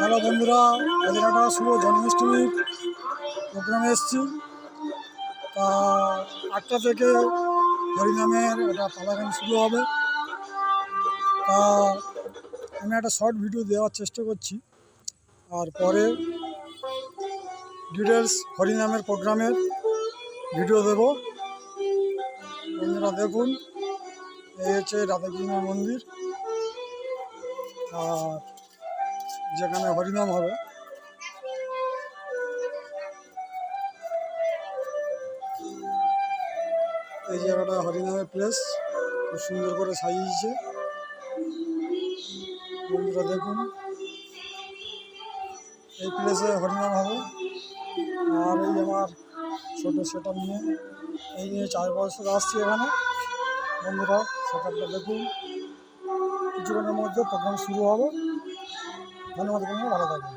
Hello বন্ধুরা, আজকে একটা শুভ জন্মাষ্টমীর প্রোগ্রামে এসেছি। তা 8টা থেকে হরিনামের একটা পালাগান শুরু হবে। তা আমি একটা শর্ট ভিডিও দেওয়ার চেষ্টা করছি, আর পরে ডিটেলস হরিনামের প্রোগ্রামের ভিডিও দেব। বন্ধুরা দেখুন, এই হচ্ছে রাধাকৃষ্ণের মন্দির, আর যেখানে হরিনাম হবে। এই জায়গাটা হরিনামের প্লেস, খুব সুন্দর করে সাজিয়েছে। বন্ধুরা দেখুন, এই প্লেসে হরিনাম হবে। আর এই আমার ছোটো সেটআপ নিয়ে এই নিয়ে 4 বছর আসছি এখানে। বন্ধুরা সেটআপটা দেখুন, কিছুক্ষণের মধ্যে প্রোগ্রাম শুরু হবে। ধন্যবাদ বন্ধুরা, ভালো থাকবেন।